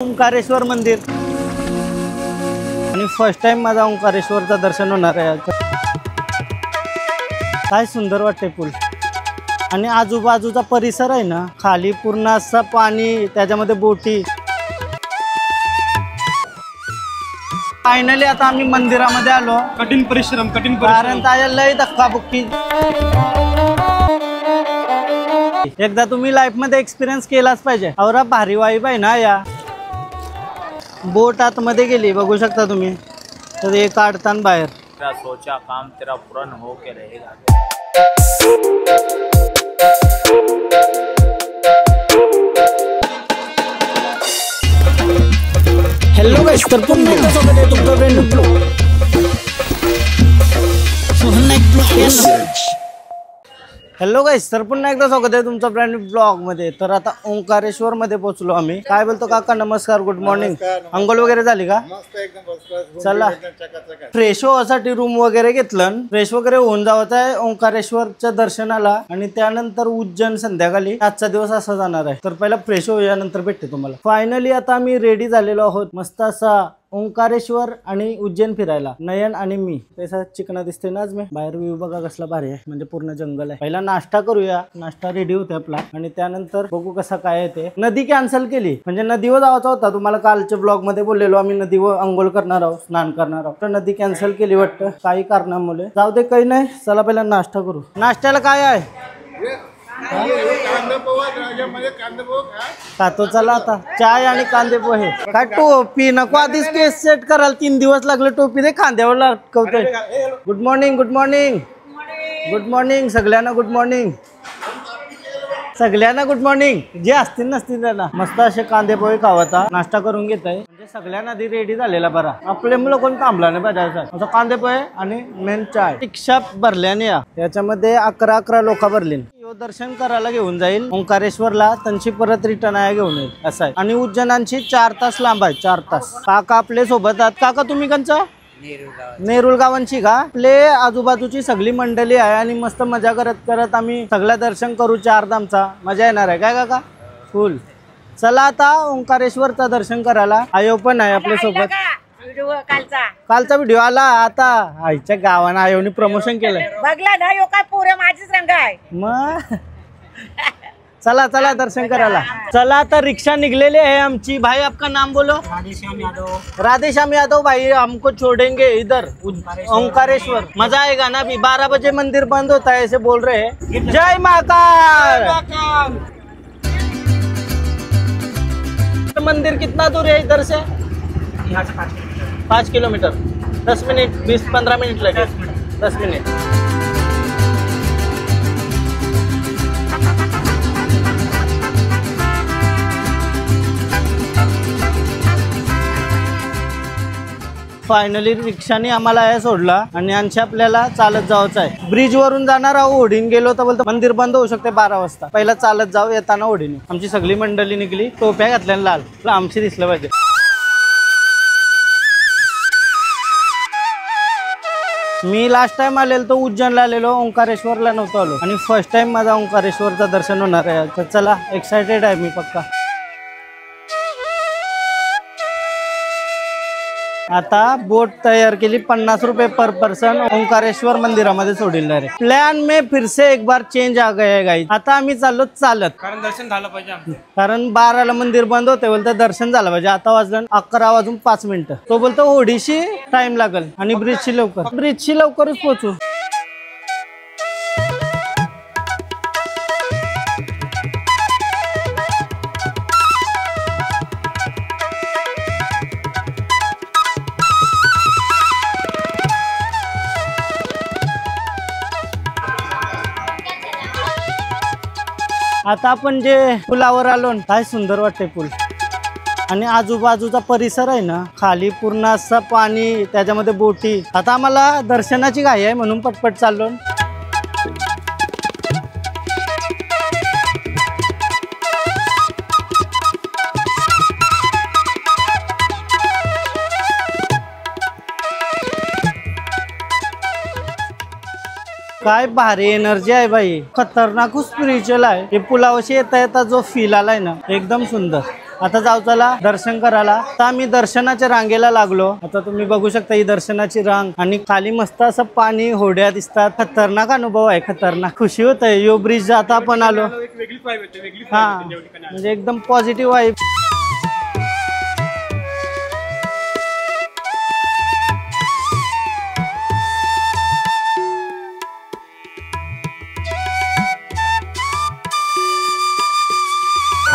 ओंकारेश्वर मंदिर आणि first time माझा ओंकारेश्वरचं दर्शन होणार आहे। काय सुंदर वाटते पूल आणि आजूबाजूचा परिसर आहे ना, खाली पूर्ण असं पाणी, त्याच्यामध्ये बोटी। फायनली आता आम्ही मंदिरामध्ये आलो। कठीण परिश्रम कारण त्याला लय धक्काबुक्की। एकदा तुम्ही लाईफ मध्ये एक्सपिरियन्स केलाच पाहिजे। और भारी वाईब आहे ना या बोट आतमध्ये गेली, बघू शकता तुम्ही। तर हे काढताना बाहेर तेरा सोचा काम तेरा पूर्ण हो के रहेगा। हेलो गाइस, तर पुन्हा एकदा स्वागत आहे तुमचं brand new blog. Hello guys, तर पुन्हा एकदा स्वागत आहे तुमचं ब्रँड न्यू ब्लॉग मध्ये। तर आता ओंकारेश्वर मध्ये पोहोचलो आम्ही। काय बोलतो काका? नमस्कार, गुड मॉर्निंग। अंघोळ वगैरे झाली का? चला फ्रेश होण्यासाठी रूम वगैरे घेतलं। फ्रेश वगैरे होऊन जावत आहे ओंकारेश्वरच्या दर्शनाला आणि त्यानंतर उज्जैन संध्याकाळी। आजचा दिवस असा जाणार आहे। तर पहिला फ्रेश होऊया, नंतर भेटते तुम्हाला। फायनली आता आम्ही रेडी झालेलो आहोत, मस्त असा ओंकारेश्वर आणि उज्जैन फिरायला। नयन आणि मी तसा चिकना दिसते ना आज मी। बाहेर व्ह्यू बघा कसला भारी आहे, म्हणजे पूर्ण जंगल आहे। पहिला नाश्ता करूया, नाश्ता रेडी होते आपला आणि त्यानंतर बघू कसा काय आहे ते। नदी कॅन्सल केली, म्हणजे नदीवर जायचा होता। तुम्हाला कालच्या ब्लॉग मध्ये बोललेलो आम्ही नदीवर अंघोळ करणार आहोत, स्नान करणार आहोत। तर नदी कॅन्सल केली वाटतं काही कारणामुळे। जाऊ दे, काही नाही। चला पहिला नाश्ता करू। नाश्त्याला काय आहे? खातो चला आता, चाय आणि कांदे पोहे। काय टोपी नको, आधीच केस सेट कराल, 3 दिवस लागले टोपी दे खांद्यावर लटकवते। Good morning, good morning, good morning सगळ्यांना, गुड मॉर्निंग सगळ्यांना, गुड मॉर्निंग। जे असतील नसतील त्यांना मस्त असे कांदे पोहे खावता नाश्ता करून घेत आहे। म्हणजे सगळ्यांना आधी रेडी झालेला बरा, आपले मुलं कोण थांबला नाही पाहिजे। असं कांदे पोहे आणि मेन चाय। रिक्षा भरल्याने याच्यामध्ये 11 लोक भरली। दर्शन करायला घेऊन जाईल ओंकारेश्वरला, त्यांची परत रिटर्न आहे घेऊन येईल असं आहे। आणि उज्जैनांची 4 तास लांब आहे, 4 तास। काका आपले सोबत आहात। काका तुम्ही कंचा? नेरुल गावांची का? आपले आजूबाजूची सगळी मंडळी आहे आणि मस्त मजा करत करत आम्ही सगळं दर्शन करू। 4 धामचा मजा येणार आहे काय काका? फुल। चला आता ओंकारेश्वरचा दर्शन करायला। आयो पण आहे आपल्या सोबत। कालचा व्हिडिओ आला आता, आईच्या गावानं आयोनी प्रमोशन केलंय बघला ना। यो काय पुरे माझीच रंग आहे मग। चला चला दर्शन करायला चला। आता रिक्शा निकलेली है आमची। भाई आपका नाम बोलो? राधेश्याम यादव। राधेश्याम यादव। भाई हमको छोड़ेंगे इधर ओंकारेश्वर, मजा आएगा ना। अभी 12 बजे मंदिर बंद होता है ऐसे बोल रहे हैं। जय महाकाल। मंदिर कितना दूर है इधर से? 5 किलोमीटर। 10 मिनट 20-15 मिनट लगे। 10 मिनट। फायनली रिक्षाने आम्हाला आहे सोडला आणि आणखी आपल्याला चालत जायचं आहे। ब्रिज वरून जाणार आहोत, ओढीन गेलो तर बोलतो मंदिर बंद होऊ शकते 12 वाजता। पहिला चालत जाऊ, येताना ओढीने। आमची सगळी मंडळी निघली, टोप्या घातल्या लाल, आमची दिसलं पाहिजे। मी लास्ट टाइम आलेलो तो उज्जैनला आलेलो, ओंकारेश्वरला नव्हतो आलो आणि फर्स्ट टाइम माझा ओंकारेश्वरचं दर्शन होणार आहे। तर चला, एक्साइटेड आहे मी पक्का। आता बोट तयार केली, 50 रुपये पर पर्सन ओंकारेश्वर मंदिरामध्ये सोडील रे। प्लॅन में फिर से एक बार चेंज आ गया है गाइस। आता आम्ही चाललो चालत, कारण दर्शन झालं पाहिजे। कारण 12ला मंदिर बंद होते, बोलतो दर्शन झालं पाहिजे। आता वाजलं 11 वाजून 5 मिनिटं। तो बोलतो ओढीशी टाइम लागेल आणि ब्रिजची लवकरच पोहोचू। आता आपण जे पुलावर आलो, काय सुंदर वाटते पूल आणि आजूबाजूचा परिसर आहे ना, खाली पूर्ण असं पाणी, त्याच्यामध्ये बोटी। आता आम्हाला दर्शनाची घाई आहे म्हणून पटपट चाललो। काय भारी एनर्जी आहे भाई, खतरनाक स्पिरिच्युअल आहे। हे पुलावशी येता येता जो फील आलाय ना, एकदम सुंदर। आता जाऊ चला दर्शन करायला. आता आम्ही दर्शनाच्या रांगेला लागलो. आता तुम्ही बघू शकता ही दर्शनाची रांग आणि खाली मस्त असं पाणी, होड्या दिसतात. खतरनाक अनुभव आहे, खतरनाक. खुशी होत आहे. यो ब्रिज आता आपण आलो. हा म्हणजे एकदम पॉझिटिव्ह आहे.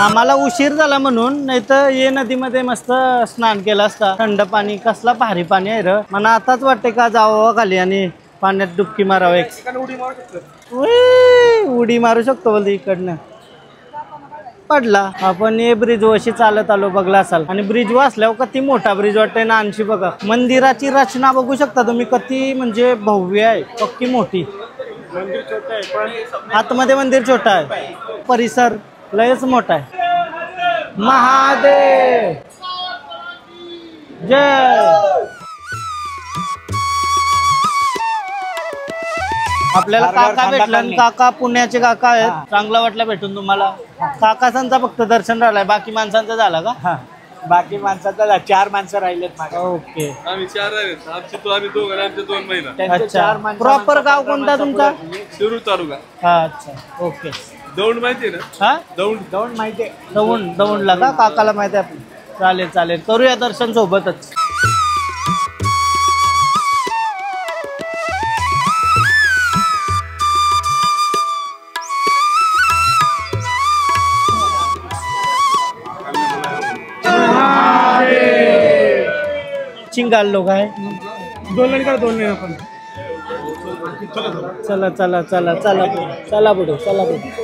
आम्हाला उशीर झाला म्हणून, नाही तर ये नदीमध्ये मस्त स्नान केलं असता. थंड पाणी, कसला भारी पाणी आहे र. मला आताच वाटते का जावं खाली आणि पाण्यात डुबकी मारावं. उडी मारू शकतो बोलते इकडनं. पडला. आपण हे ब्रिज वशी चालत आलो, बघला असाल. आणि ब्रिज वाचल्यावर किती मोठा ब्रिज वाटतंय ना. आणखी बघा मंदिराची रचना बघू शकता तुम्ही, किती म्हणजे भव्य आहे, पक्की मोठी. मंदिर छोटा आहे पण आतमध्ये मंदिर छोटा आहे, परिसर लयच मोठा आहे. महादेव जय. आपल्याला काका भेटला. काका पुण्याचे काका आहेत. चांगला वाटलं भेटून तुम्हाला. काकासांचा फक्त दर्शन राहिलाय, बाकी माणसांचा झाला का? बाकी माणसाचा 4 माणसं राहिलेत माझ्या. ओके. आम्ही 4 आहेत. आमचे तो आम्ही 2 आणि आमचे 2 महिला. त्यांचे 4 माणसं. प्रॉपर गाव कोणता तुमचा? शिरूर तालुका. अच्छा ओके. दौंड माहिती आहे ना? हा दौंड माहिती आहे. दौंडला का? काकाला माहिती आहे आपली. चालेल चालेल, करूया दर्शन सोबतच. चिंगाल लोक आहे. 2 लंका 2 नाही आपण. चला चला चला चला पुढे, चला पुढे, चला पुढे.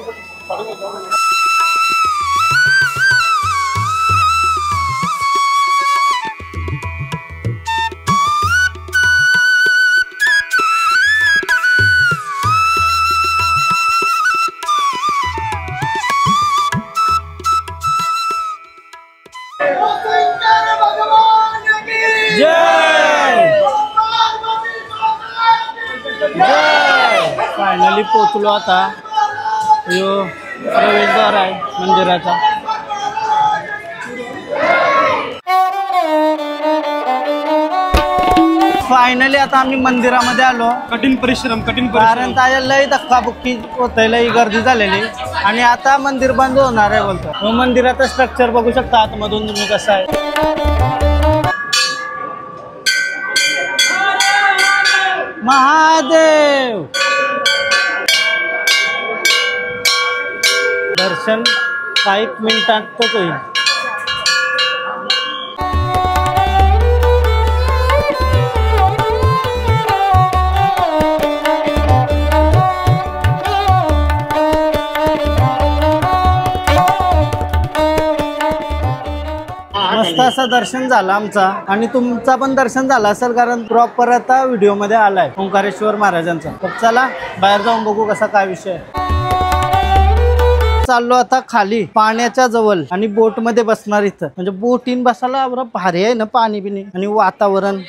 फायनली पोचलो. आता यो प्रवेशद्वार आहे मंदिराचा. फायनली आता आम्ही मंदिरामध्ये आलो. कठीण परिश्रम कारण काय लय धक्काबुक्की होतंय, लय गर्दी झालेली. आणि आता मंदिर बंद होणार आहे बोलतो. मंदिराचं स्ट्रक्चर बघू शकता आतमधून तुम्ही कसं आहे. महादेव. दर्शन काही मिनिटातच होईल. मस्त असं दर्शन झालं आमचा. आणि तुमचा पण दर्शन झालं असेल, कारण प्रॉपर आता व्हिडिओ मध्ये आलाय ओंकारेश्वर महाराजांचा. तर चला बाहेर जाऊन बघू कसा काय विषय. चाललो आता खाली पाण्याच्या जवळ आणि बोट मध्ये बसणार. इथं म्हणजे बोटीन बसायला बरं भारी आहे ना, पाणी बिणी आणि वातावरण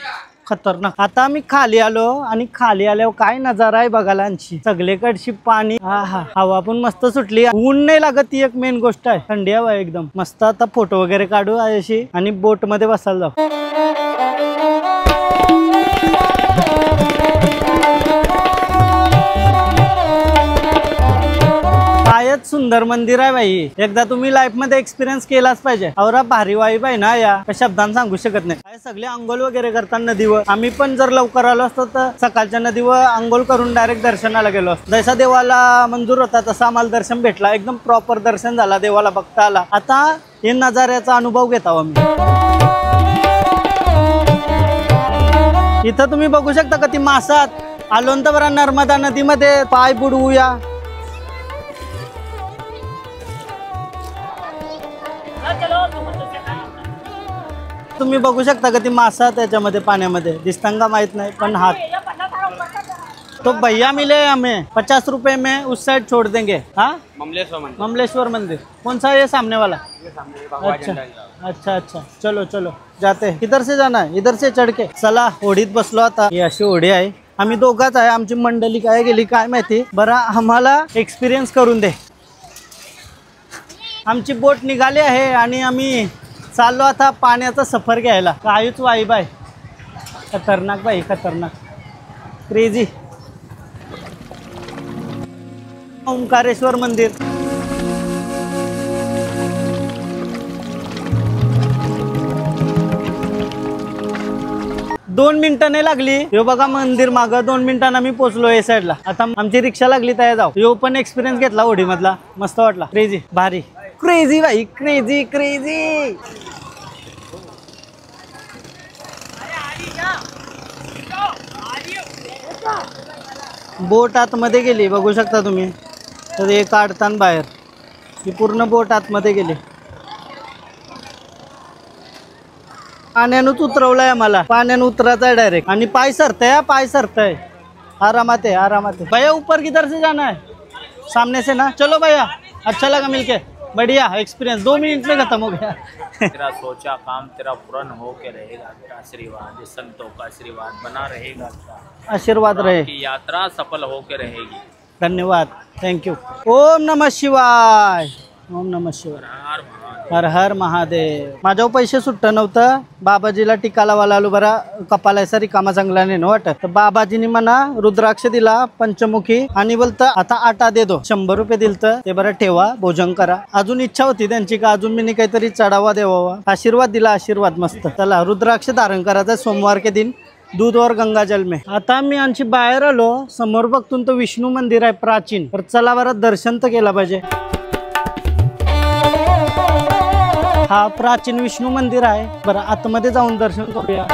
खतरनाक. आता आम्ही खाली आलो आणि खाली आल्यावर काय नजारा आहे बघायला. सगळीकडची पाणी. हा हवा पण मस्त सुटली. ऊन नाही लागत, ती एक मेन गोष्ट आहे. थंडी हवा आहे एकदम मस्त. आता फोटो वगैरे काढू अशी आणि बोट मध्ये बसायला जाऊ. कायच सुंदर मंदिर आहे भाई. एकदा तुम्ही लाईफ मध्ये एक्सपिरियन्स केलाच पाहिजे. औरा भारी वाईब आहे ना, या शब्दांत सांगू शकत नाही. काय सगळे अंघोळ वगैरे करतात नदीवर. आम्ही पण जर लवकर आलो असतो तर सकाळच्या नदीवर अंघोळ करून डायरेक्ट दर्शनाला गेलो असतो. जसा देवाला मंजूर होता तसा आम्हाला दर्शन भेटला. एकदम प्रॉपर दर्शन झाला, देवाला बघता आला. आता हे नजाऱ्याचा अनुभव घेता आम्ही. इथं तुम्ही बघू शकता का ती मासात. आलो तर बरं नर्मदा नदीमध्ये पाय बुडवूया. तुम्ही बघू शकता का ती मासा त्याच्यामध्ये पाण्यामध्ये दिसतं का माहित नाही, पण हात. तो भैया मिले हमें 50 रुपए में उस साइड छोड़ देंगे. हाँ ममलेश्वर मंदिर कौन सा है? सामने वाला. अच्छा अच्छा चलो चलो जाते हैं. किधर से जाना है? इधर से चढ़ के. चला होडीत बसलो आता. ही अशी होडी आहे. आम्ही दोघाच आहे. आमची मंडळी काय गेली काय माहिती. बरं आम्हाला एक्सपिरियन्स करून दे. आमची बोट निघाली आहे आणि आम्ही चाललो आता पाण्याचा सफर घ्यायला. काहीच वाईब आहे, खतरनाक बाई, खतरनाक, क्रेझी. ओंकारेश्वर मंदिर. दोन मिनिटांनी लागली. यो बघा मंदिर मागं 2 मिनिटांना मी पोहोचलो या साईडला. आता आमची रिक्षा लागली तयार जाऊ. यो पण एक्सपिरियन्स घेतला होडी मधला, मस्त वाटला. क्रेझी, भारी, क्रेझी बाई, क्रेझी क्रेझी. बोट आतमध्ये गेली, बघू शकता तुम्ही. तर हे काढताना बाहेर ही पूर्ण बोट आतमध्ये गेली. पाण्यानं उतरवलंय आम्हाला, पाण्यानं उतरायचं आहे डायरेक्ट. आणि पाय सरतय, पाय सरतय. आरामात है, आरामात है. भैया ऊपर किधर से जाना है? सामने से ना. चलो भैया, अच्छा लगा मिलके, बढ़िया एक्सपीरियंस. 2 मिनट में खत्म हो गया. तेरा सोचा काम तेरा पूर्ण हो के रहेगा. तेरा आशीर्वाद, संतों का आशीर्वाद बना रहेगा. आशीर्वाद रहे, की यात्रा सफल हो के रहेगी. धन्यवाद, थँक्यू. ओम नमः शिवाय, ओम नमः शिवाय, हर हर महादेव. माझ्यावर पैसे सुट्ट नव्हतं. बाबाजीला टिका लावायला आलो. बरा कपाला सरी कामा चांगला नाही वाटत. तर बाबाजीनी मला रुद्राक्ष दिला पंचमुखी आणि बोलतं आता आटा दे दो. 100 रुपये दिलतं, ते बरं ठेवा, भोजन करा. अजून इच्छा होती त्यांची का अजून मी काहीतरी चढावा देवावा. आशीर्वाद दिला, आशीर्वाद मस्त. चला रुद्राक्ष धारण करायचं सोमवार के दिन, दूध और गंगाजल में. आता मी आणखी बाहेर आलो. समोर बघतून तो विष्णू मंदिर आहे प्राचीन. तर चला बरं दर्शन तर केलं पाहिजे. हा प्राचीन विष्णू मंदिर आहे. बरं आतमध्ये जाऊन दर्शन करूया.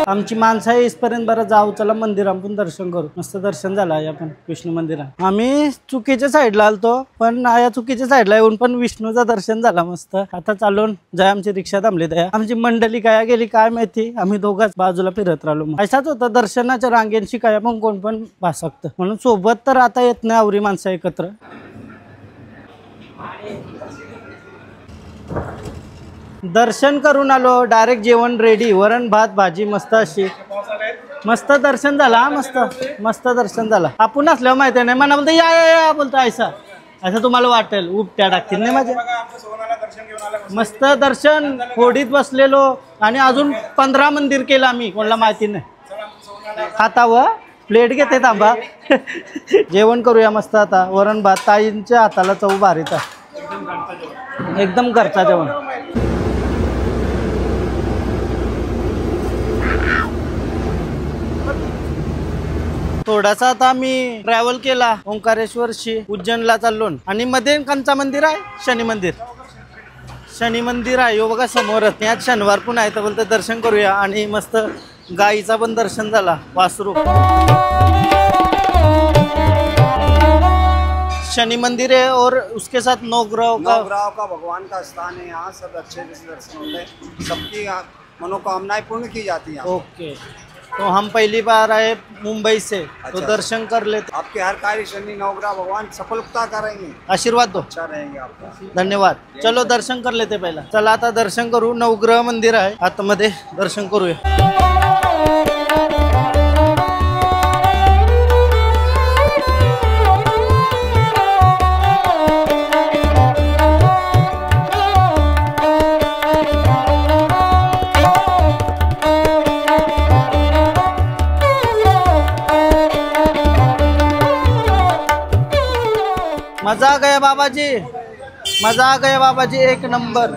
आमची माणसं आहे इसपर्यंत. बरं जाऊ, चला मंदिर आपण दर्शन करू. मस्त दर्शन झालं आहे आपण विष्णू मंदिरात. आम्ही चुकीच्या साईडला आलतो, पण या चुकीच्या साईडला येऊन पण विष्णूचं दर्शन झाला मस्त. आता चालून जाय, आमची रिक्षा थांबली. त्या आमची मंडळी काय गेली काय माहिती. आम्ही दोघांच बाजूला फिरत राहिलो. असाच होतं, दर्शनाच्या रांगेंशी काय पण कोण पण भासकतं. म्हणून सोबत तर आता येत नाही आवरी माणसं एकत्र. दर्शन करून आलो, डायरेक्ट जेवण रेडी. वरण भात भाजी मस्त अशी. मस्त दर्शन झाला, मस्त मस्त दर्शन झाला. आपण असल्यावर माहिती नाही, मना बोलतो या या या बोलतो. ऐसा असं तुम्हाला वाटेल उपट्या टाकतील नाही माझ्या. मस्त दर्शन, होडीत बसलेलो. आणि अजून 15 मंदिर केलं आम्ही, कोणाला माहिती नाही. खातावं प्लेट घेते थांबा. जेवण करूया मस्त. आता वरण भात, ताईंच्या हाताला चव भारीचा, एकदम घरचा जेवण. थोडासा आता आम्ही ट्रॅव्हल केला ओंकारेश्वरशी. उज्जैनला चाललो आणि मध्ये कोणचा मंदिर आहे? शनी मंदिर. शनी मंदिर आहे हो बघा समोरच. यात शनिवार पण आहे तर बोलते दर्शन करूया. आणि मस्त गाईचा पण दर्शन झाला, वासरू. शनि मंदिर है और उसके साथ नवग्रह का भगवान का स्थान है. यहाँ सब अच्छे से दर्शन होते हैं. सबकी मनोकामनाएं पूर्ण की जाती हैं. ओके, तो हम पहली बार आए मुंबई से. तो दर्शन कर लेते. आपके हर कार्य शनि नवग्रह भगवान सफलता करेंगे. आशीर्वाद दो. अच्छा रहेंगे आपका. धन्यवाद. चलो दर्शन कर लेते पहिला. चला आता दर्शन करू. नवग्रह मंदिर आहे, आतमध्ये दर्शन करूया. मजा आ गया बाबाजी, मजा आ गया बाबाजी, एक नंबर.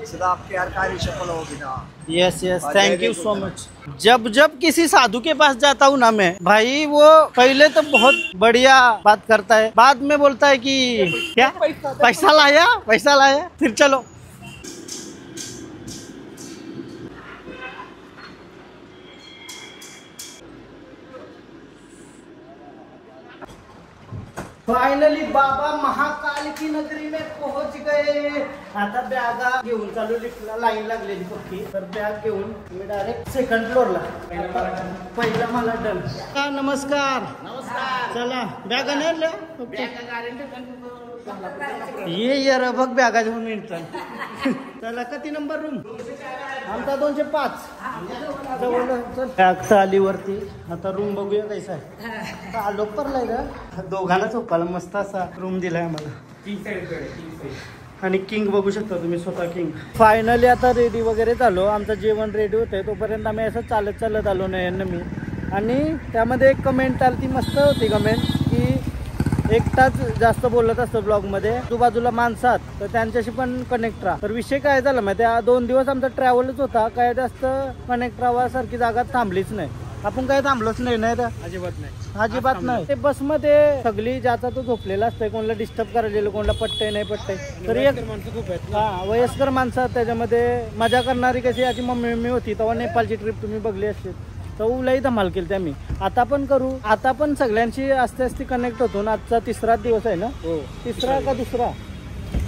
सदा आपके हर कार्य सफल होगी ना. Yes yes, thank you so much. जब जब किसी साधु के पास जाता हूँ ना मैं भाई, वो पहले तो बहुत बढ़िया बात करता है, बाद में बोलता है कि क्या पैसा लाया, पैसा लाया, फिर चलो. फायनली बाबा महाकाल की नगरी में पहुंच गए. आता बॅगा घेऊन चालू, लिफ्टला लाईन लागलेली पक्की. तर बॅग घेऊन मी डायरेक्ट 2nd फ्लोअरला. पहिला मला डन. नमस्कार. नमस्कार. चला बॅगा नाही आणल्या. ओके. ये यार बघ बॅगाच्या म्हणून मिळतं. चला किती नंबर रूम? आमचा 205. बॅग आली वरती. आता रूम बघूया कैसा आहे. आलो परलाय का दोघांना झोपायला मस्त असा रूम दिलाय आम्हाला. आणि किंग बघू शकता तुम्ही स्वतः किंग. फायनली आता रेडी वगैरे झालो. आमचं जेवण रेडी होतंय तोपर्यंत आम्ही असं चालत आलो नाही मी. आणि त्यामध्ये एक कमेंट आली ती मस्त होती कमेंट की एकटाच जास्त बोलत असतो ब्लॉगमध्ये आजूबाजूला माणसात तर त्यांच्याशी पण कनेक्ट राहा. तर विषय काय झाला माहिती आहे 2 दिवस आमचा ट्रॅव्हलच होता. काय जास्त कनेक्ट राहासारखी जागा थांबलीच नाही. आपण काय थांबलोच नाही ना अजिबात नाही. ते बसमध्ये सगळी ज्याचा तो झोपलेला असतंय. कोणाला डिस्टर्ब करायला कोणाला पट्टे नाही पट्टे. तर एक वयस्कर माणसं त्याच्यामध्ये मजा करणारी कशी याची मम्मी होती तेव्हा नेपाळची ट्रिप तुम्ही बघली असते तर लई धमाल केली त्यामी. आता पण करू. आता पण सगळ्यांची आस्ते कनेक्ट होतो ना. आजचा 3रा दिवस आहे ना. 3रा का 2रा?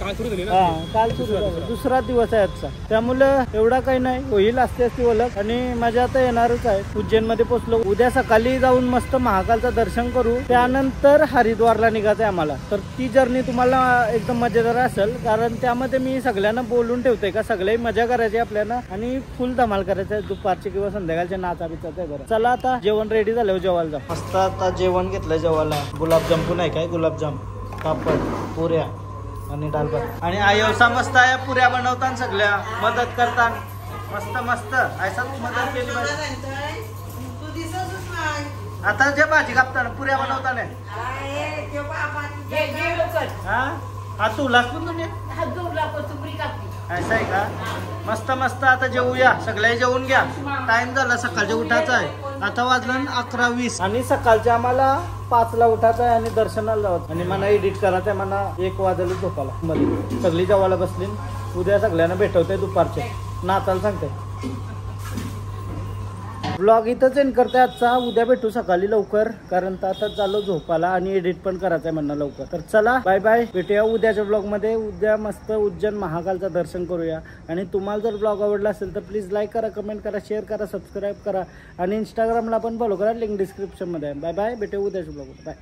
काल सुरू झाला. 2रा दिवस आहे आजचा. त्यामुळं एवढा काही नाही होईल आस्ते ओळख. आणि मजा आता येणारच आहे. उज्जैन मध्ये पोहोचलो. उद्या सकाळी जाऊन मस्त महाकालचं दर्शन करू. त्यानंतर हरिद्वारला निघायचं आहे आम्हाला. तर ती जर्नी तुम्हाला एकदम मजेदार असेल कारण त्यामध्ये मी सगळ्यांना बोलून ठेवते का सगळे मजा करायची आपल्याला आणि फुल धमाल करायचं आहे. दुपारची किंवा संध्याकाळच्या नाचा बिचाचा आहे. बरं चला आता जेवण रेडी झालं. जेवायला जा. मस्त आता जेवण घेतलं जेवायला. गुलाबजाम पण आहे काय गुलाबजाम पापड पुऱ्या आणि डाल भात. आणि आयोसा मस्त आहे. पुऱ्या बनवताना सगळ्या मदत करताना मस्त ऐसा मदत केली पाहिजे. आता जे भाजी कापताना पुऱ्या बनवताना हा तुलाच पण तुम्ही ऐसा आहे का मस्त आता जेवूया. सगळे जेवून घ्या. टाइम झाला सकाळच्या उठायचा आहे. आता वाजलं 11:20 आणि सकाळच्या आम्हाला 5ला उठायचं आहे आणि दर्शनाला जावं. आणि मला एडिट करायचं आहे. मला 1 वाजले झोपाला मध्ये. सगळी जेवायला बसली. उद्या सगळ्यांना भेटवते दुपारचे नाताला सांगते. ब्लॉग इथंच एंड करते आजचा. उद्या भेटू सकाळी लवकर कारण आता चालू झोपाला आणि एडिट पण करायचं आहे म्हणणं लवकर. तर चला बाय बाय. भेटूया उद्याच्या ब्लॉगमध्ये. उद्या मस्त उज्जैन महाकालचं दर्शन करूया. आणि तुम्हाला जर ब्लॉग आवडला असेल तर प्लीज लाईक करा, कमेंट करा, शेअर करा, सबस्क्राईब करा आणि इंस्टाग्रामला पण फॉलो करा. लिंक डिस्क्रिप्शनमध्ये आहे. Bye bye. भेटूया उद्याच्या ब्लॉगमध्ये. बाय.